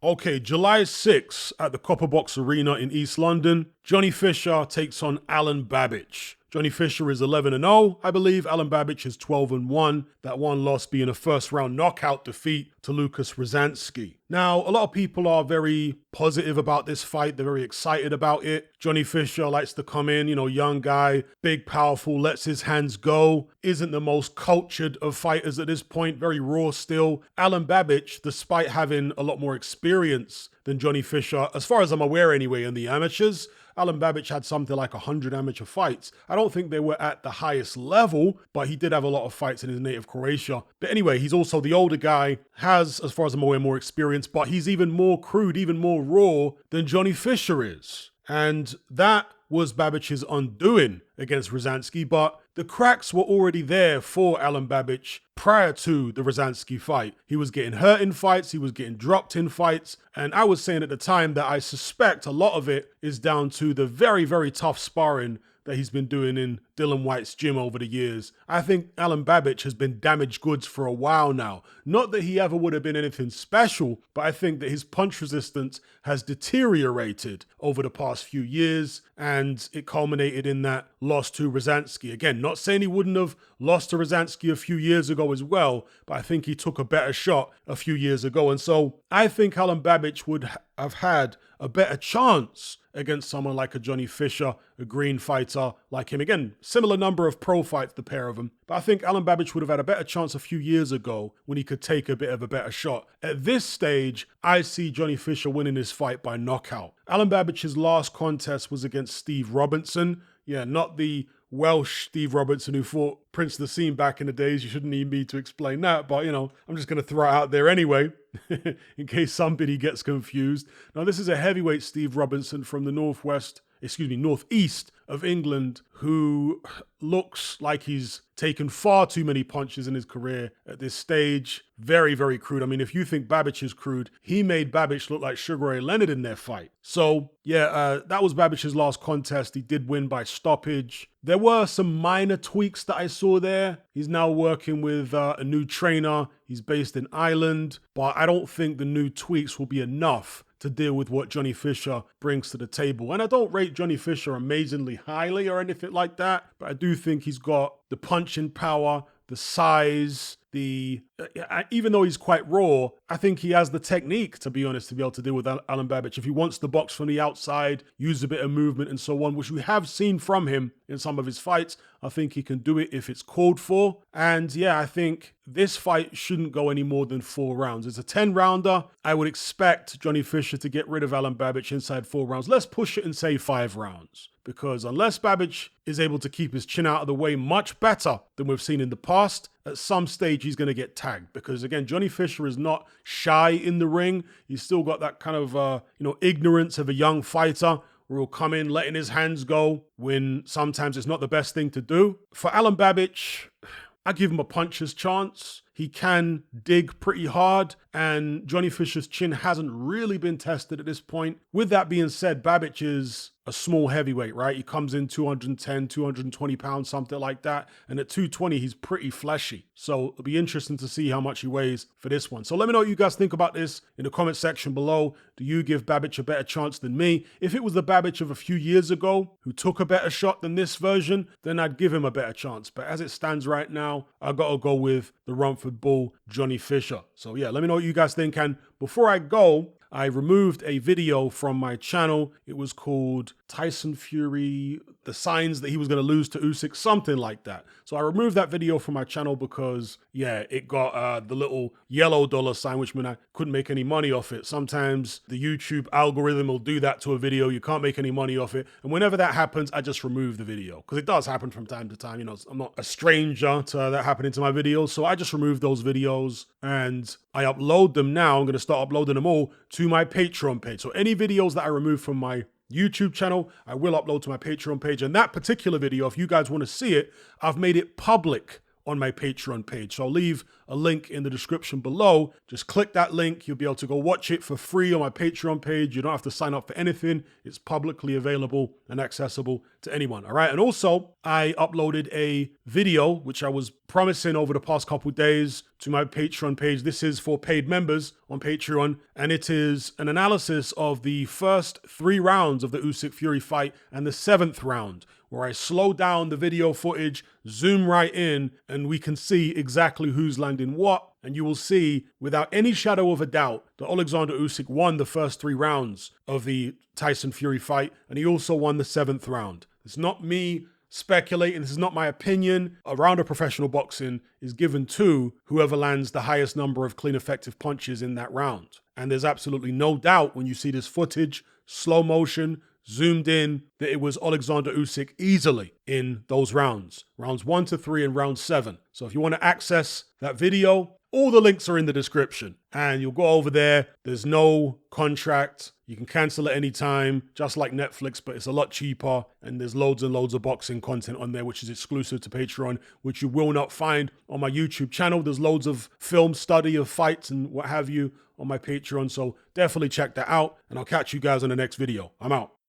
Okay, July 6th at the Copper Box Arena in East London, Johnny Fisher takes on Alen Babic. Johnny Fisher is 11-0, I believe. Alen Babic is 12-1. That one loss being a first-round knockout defeat to Lucas Rzansky. Now, a lot of people are very positive about this fight. They're very excited about it. Johnny Fisher likes to come in, young guy, big, powerful, lets his hands go. Isn't the most cultured of fighters at this point, very raw still. Alen Babic, despite having a lot more experience than Johnny Fisher, as far as I'm aware anyway, in the amateurs, Alen Babic had something like 100 amateur fights. I don't think they were at the highest level, but he did have a lot of fights in his native Croatia. But anyway, he's also the older guy, has, as far as I'm aware, more experience, but he's even more crude, even more raw than Johnny Fisher is. And that was Babic's undoing against Rzansky, but the cracks were already there for Alen Babic prior to the Rzansky fight. He was getting hurt in fights, he was getting dropped in fights, and I was saying at the time that I suspect a lot of it is down to the very, very tough sparring that he's been doing in Dylan White's gym over the years. I think Alen Babic has been damaged goods for a while now. Not that he ever would have been anything special, but I think that his punch resistance has deteriorated over the past few years, and it culminated in that loss to Rzansky. Again, not saying he wouldn't have lost to Rzansky a few years ago as well, but I think he took a better shot a few years ago. And so I think Alen Babic would have had a better chance against someone like a Johnny Fisher, a green fighter like him. Again, similar number of pro fights, the pair of them. But I think Alen Babic would have had a better chance a few years ago when he could take a bit of a better shot. At this stage, I see Johnny Fisher winning this fight by knockout. Alen Babic's last contest was against Steve Robinson. Yeah, not the Welsh Steve Robinson who fought Prince of the Scene back in the days. You shouldn't need me to explain that, but I'm just going to throw it out there anyway, in case somebody gets confused. Now, this is a heavyweight Steve Robinson from the northeast of England, who looks like he's taken far too many punches in his career at this stage. Very, very crude. I mean, if you think Babic is crude, he made Babic look like Sugar Ray Leonard in their fight. So, that was Babic's last contest. He did win by stoppage. There were some minor tweaks that I saw there. He's now working with a new trainer. He's based in Ireland, but I don't think the new tweaks will be enough to deal with what Johnny Fisher brings to the table. And I don't rate Johnny Fisher amazingly highly or anything like that, but I do think he's got the punching power, the size, even though he's quite raw, I think he has the technique, to be honest, to be able to deal with Alen Babic. If he wants to box from the outside, use a bit of movement and so on, which we have seen from him in some of his fights, I think he can do it if it's called for. And I think this fight shouldn't go any more than 4 rounds. It's a 10-rounder. I would expect Johnny Fisher to get rid of Alen Babic inside 4 rounds. Let's push it and say 5 rounds. Because unless Babic is able to keep his chin out of the way much better than we've seen in the past, at some stage he's going to get tagged. Because again, Johnny Fisher is not shy in the ring. He's still got that kind of, ignorance of a young fighter where he'll come in letting his hands go when sometimes it's not the best thing to do. For Alen Babic, I give him a puncher's chance. He can dig pretty hard, and Johnny Fisher's chin hasn't really been tested at this point. With that being said, Babic is a small heavyweight, right? He comes in 210, 220 pounds, something like that. And at 220, he's pretty fleshy. So it'll be interesting to see how much he weighs for this one. So let me know what you guys think about this in the comment section below. Do you give Babic a better chance than me? If it was the Babic of a few years ago who took a better shot than this version, then I'd give him a better chance. But as it stands right now, I got to go with the Rumford Bull, Johnny Fisher. So let me know what you guys think. And before I go, I removed a video from my channel. It was called Tyson Fury, the signs that he was going to lose to Usyk, something like that. So I removed that video from my channel because, it got the little yellow dollar sign, which meant I couldn't make any money off it. Sometimes the YouTube algorithm will do that to a video. You can't make any money off it. And whenever that happens, I just remove the video because it does happen from time to time. I'm not a stranger to that happening to my videos. So I just removed those videos and I upload them now. I'm going to start uploading them all to my Patreon page. So any videos that I remove from my YouTube channel, I will upload to my Patreon page. And that particular video, if you guys want to see it, I've made it public on my Patreon page. So I'll leave a link in the description below. Just click that link. You'll be able to go watch it for free on my Patreon page. You don't have to sign up for anything. It's publicly available and accessible to anyone. All right. And also, I uploaded a video, which I was promising over the past couple days, to my Patreon page. This is for paid members on Patreon, and it is an analysis of the first 3 rounds of the Usyk Fury fight and the 7th round, where I slow down the video footage, zoom right in, and we can see exactly who's landing what. And you will see, without any shadow of a doubt, that Alexander Usyk won the first 3 rounds of the Tyson Fury fight, and he also won the 7th round. It's not me speculating. This is not my opinion. A round of professional boxing is given to whoever lands the highest number of clean, effective punches in that round. And there's absolutely no doubt when you see this footage, slow motion, zoomed in, that it was Alexander Usyk easily in those rounds. Rounds 1 to 3 and round 7. So if you want to access that video, all the links are in the description. And you'll go over there. There's no contract. You can cancel at any time, just like Netflix, but it's a lot cheaper. And there's loads and loads of boxing content on there, which is exclusive to Patreon, which you will not find on my YouTube channel. There's loads of film study of fights and what have you on my Patreon. So definitely check that out. And I'll catch you guys on the next video. I'm out.